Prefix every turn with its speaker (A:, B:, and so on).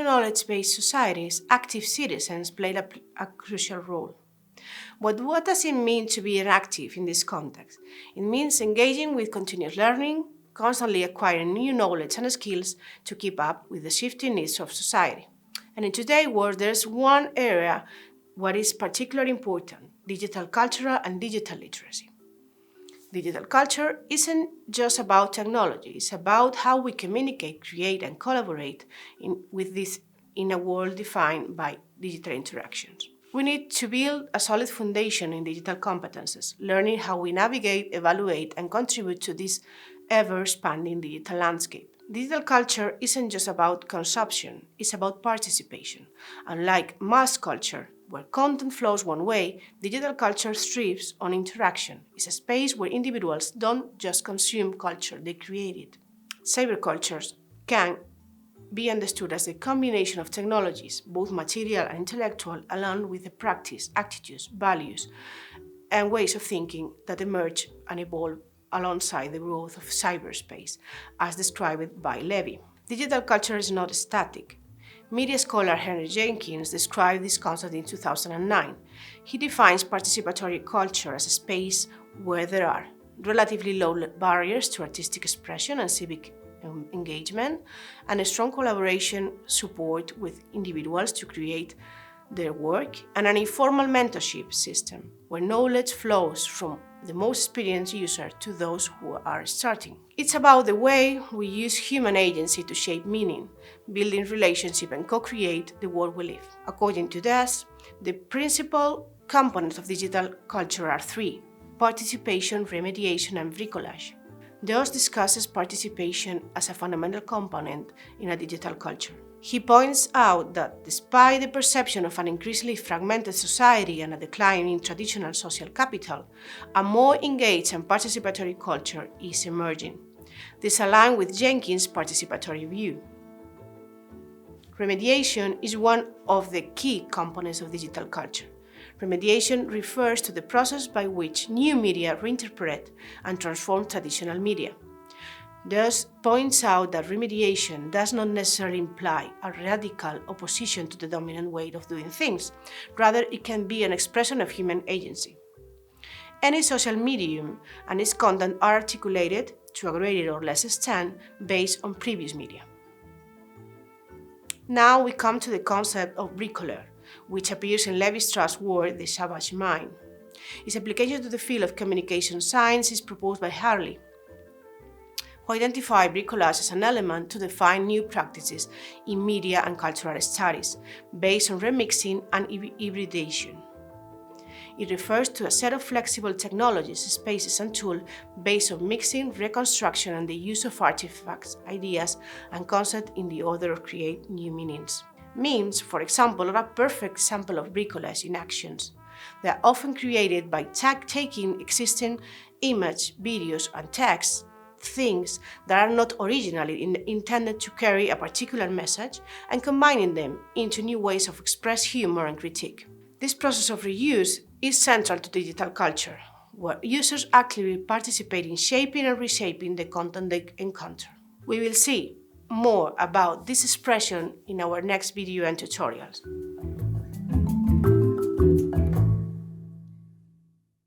A: knowledge-based societies, active citizens played a crucial role. But what does it mean to be an active in this context? It means engaging with continuous learning, constantly acquiring new knowledge and skills to keep up with the shifting needs of society. And in today's world, there's one area what is particularly important: digital culture and digital literacy. Digital culture isn't just about technology, it's about how we communicate, create, and collaborate in a world defined by digital interactions. We need to build a solid foundation in digital competences, learning how we navigate, evaluate, and contribute to this ever-expanding digital landscape. Digital culture isn't just about consumption, it's about participation. Unlike mass culture, where content flows one way, digital culture thrives on interaction. It's a space where individuals don't just consume culture, they create it. Cybercultures can be understood as a combination of technologies, both material and intellectual, along with the practice, attitudes, values, and ways of thinking that emerge and evolve alongside the growth of cyberspace, as described by Levy. Digital culture is not static. Media scholar Henry Jenkins described this concept in 2009. He defines participatory culture as a space where there are relatively low barriers to artistic expression and civic engagement, and a strong collaboration support with individuals to create their work, and an informal mentorship system where knowledge flows from the most experienced user to those who are starting. It's about the way we use human agency to shape meaning, building relationship, and co-create the world we live. According to this, the principal components of digital culture are three: participation, remediation, and bricolage. Dawes discusses participation as a fundamental component in a digital culture. He points out that despite the perception of an increasingly fragmented society and a decline in traditional social capital, a more engaged and participatory culture is emerging. This aligns with Jenkins' participatory view. Remediation is one of the key components of digital culture. Remediation refers to the process by which new media reinterpret and transform traditional media. Thus points out that remediation does not necessarily imply a radical opposition to the dominant way of doing things. Rather, it can be an expression of human agency. Any social medium and its content are articulated to a greater or less extent based on previous media. Now we come to the concept of bricoleur, which appears in Levi-Strauss' work, The Savage Mind. Its application to the field of communication science is proposed by Harley, who identified bricolage as an element to define new practices in media and cultural studies, based on remixing and hybridization. It refers to a set of flexible technologies, spaces, and tools based on mixing, reconstruction, and the use of artifacts, ideas, and concepts in the order of create new meanings. Memes, for example, are a perfect example of bricolage in actions. They are often created by taking existing images, videos, and texts, things that are not originally intended to carry a particular message, and combining them into new ways of express humor and critique. This process of reuse is central to digital culture, where users actively participate in shaping and reshaping the content they encounter. We will see more about this expression in our next video and tutorials.